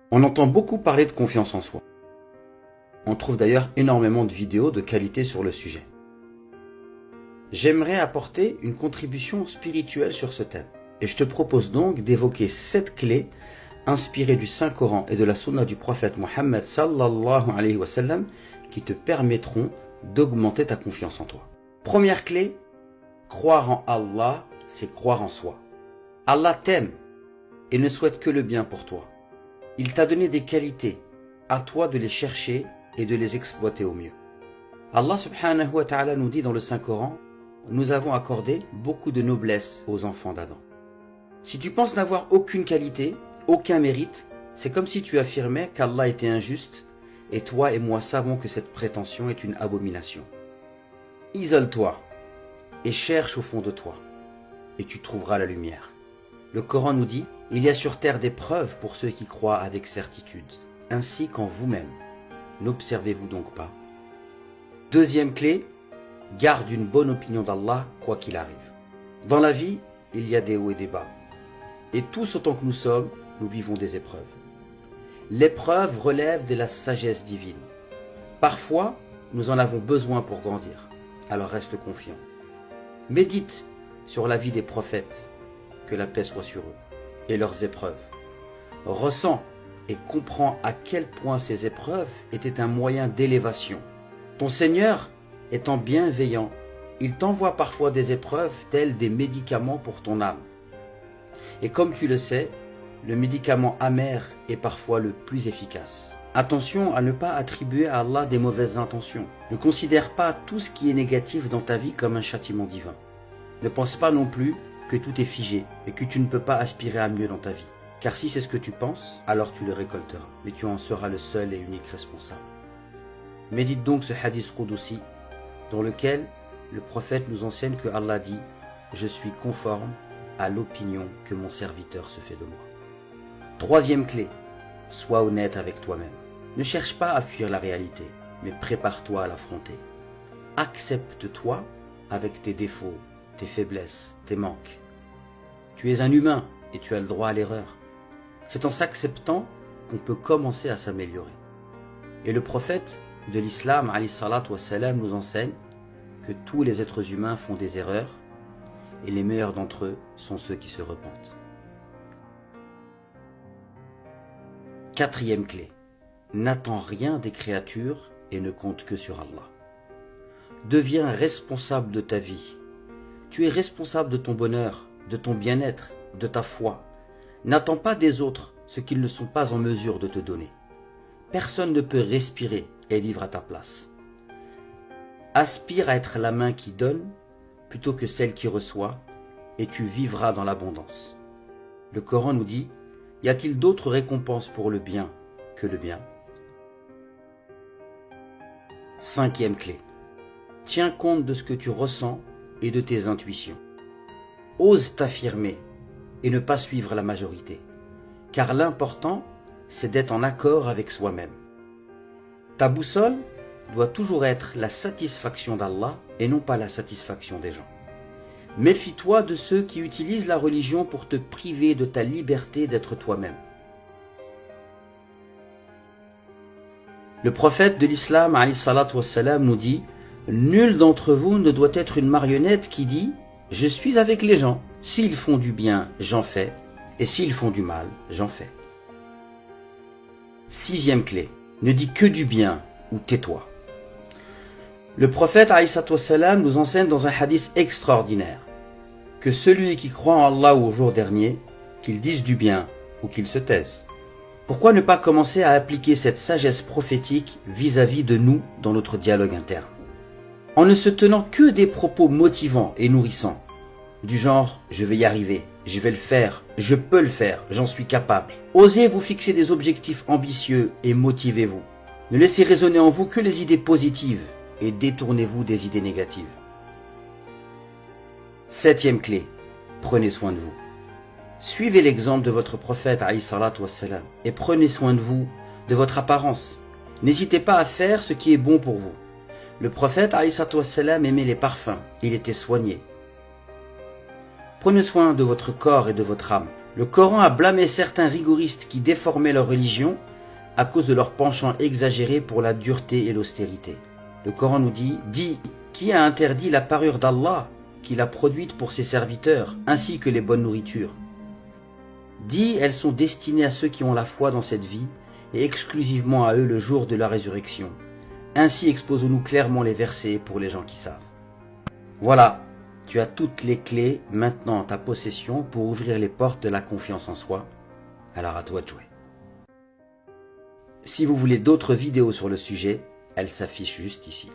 On entend beaucoup parler de confiance en soi. On trouve d'ailleurs énormément de vidéos de qualité sur le sujet. J'aimerais apporter une contribution spirituelle sur ce thème. Et je te propose donc d'évoquer 7 clés inspirées du Saint-Coran et de la Sunna du prophète Mohammed sallallahu alayhi wa sallam qui te permettront d'augmenter ta confiance en toi. Première clé, croire en Allah, c'est croire en soi. Allah t'aime et ne souhaite que le bien pour toi. Il t'a donné des qualités, à toi de les chercher et de les exploiter au mieux. Allah subhanahu wa ta'ala nous dit dans le Saint-Coran, nous avons accordé beaucoup de noblesse aux enfants d'Adam. Si tu penses n'avoir aucune qualité, aucun mérite, c'est comme si tu affirmais qu'Allah était injuste et toi et moi savons que cette prétention est une abomination. Isole-toi et cherche au fond de toi et tu trouveras la lumière. Le Coran nous dit, il y a sur terre des preuves pour ceux qui croient avec certitude, ainsi qu'en vous-même. N'observez-vous donc pas? Deuxième clé, garde une bonne opinion d'Allah quoi qu'il arrive. Dans la vie, il y a des hauts et des bas. Et tous autant que nous sommes, nous vivons des épreuves. L'épreuve relève de la sagesse divine. Parfois, nous en avons besoin pour grandir. Alors reste confiant. Médite sur la vie des prophètes, que la paix soit sur eux, et leurs épreuves. Ressens et comprends à quel point ces épreuves étaient un moyen d'élévation. Ton Seigneur étant bienveillant, il t'envoie parfois des épreuves telles des médicaments pour ton âme. Et comme tu le sais, le médicament amer est parfois le plus efficace. Attention à ne pas attribuer à Allah des mauvaises intentions. Ne considère pas tout ce qui est négatif dans ta vie comme un châtiment divin. Ne pense pas non plus que tout est figé et que tu ne peux pas aspirer à mieux dans ta vie. Car si c'est ce que tu penses, alors tu le récolteras. Mais tu en seras le seul et unique responsable. Médite donc ce hadith Qudsi dans lequel le prophète nous enseigne que Allah dit « Je suis conforme à l'opinion que mon serviteur se fait de moi. » Troisième clé, sois honnête avec toi-même. Ne cherche pas à fuir la réalité, mais prépare-toi à l'affronter. Accepte-toi avec tes défauts, tes faiblesses, tes manques. Tu es un humain et tu as le droit à l'erreur. C'est en s'acceptant qu'on peut commencer à s'améliorer. Et le prophète de l'islam, alayhi salatu wassalam, nous enseigne que tous les êtres humains font des erreurs et les meilleurs d'entre eux sont ceux qui se repentent. Quatrième clé, n'attends rien des créatures et ne compte que sur Allah. Deviens responsable de ta vie. Tu es responsable de ton bonheur, de ton bien-être, de ta foi. N'attends pas des autres ce qu'ils ne sont pas en mesure de te donner. Personne ne peut respirer et vivre à ta place. Aspire à être la main qui donne plutôt que celle qui reçoit et tu vivras dans l'abondance. Le Coran nous dit, y a-t-il d'autres récompenses pour le bien que le bien? Cinquième clé, tiens compte de ce que tu ressens et de tes intuitions. Ose t'affirmer et ne pas suivre la majorité, car l'important, c'est d'être en accord avec soi-même. Ta boussole doit toujours être la satisfaction d'Allah et non pas la satisfaction des gens. Méfie-toi de ceux qui utilisent la religion pour te priver de ta liberté d'être toi-même. Le prophète de l'islam, alayhi salatu wassalam, nous dit « Nul d'entre vous ne doit être une marionnette qui dit « Je suis avec les gens. S'ils font du bien, j'en fais. Et s'ils font du mal, j'en fais. » Sixième clé, ne dis que du bien ou tais-toi. Le prophète alayhi salatu wassalam nous enseigne dans un hadith extraordinaire que celui qui croit en Allah ou au jour dernier, qu'il dise du bien ou qu'il se taise. Pourquoi ne pas commencer à appliquer cette sagesse prophétique vis-à-vis de nous dans notre dialogue interne? En ne se tenant que des propos motivants et nourrissants, du genre « je vais y arriver, je vais le faire, je peux le faire, j'en suis capable ». Osez vous fixer des objectifs ambitieux et motivez-vous. Ne laissez résonner en vous que les idées positives et détournez-vous des idées négatives. Septième clé, prenez soin de vous. Suivez l'exemple de votre prophète alayhi salatu wassalam et prenez soin de vous, de votre apparence. N'hésitez pas à faire ce qui est bon pour vous. Le prophète alayhi salatu wassalam aimait les parfums, il était soigné. Prenez soin de votre corps et de votre âme. Le Coran a blâmé certains rigoristes qui déformaient leur religion à cause de leur penchant exagéré pour la dureté et l'austérité. Le Coran nous dit « Dis, qui a interdit la parure d'Allah qu'il a produite pour ses serviteurs, ainsi que les bonnes nourritures ?» Dis, elles sont destinées à ceux qui ont la foi dans cette vie et exclusivement à eux le jour de la résurrection. Ainsi exposons-nous clairement les versets pour les gens qui savent. Voilà, tu as toutes les clés maintenant en ta possession pour ouvrir les portes de la confiance en soi. Alors à toi de jouer. Si vous voulez d'autres vidéos sur le sujet, elles s'affichent juste ici.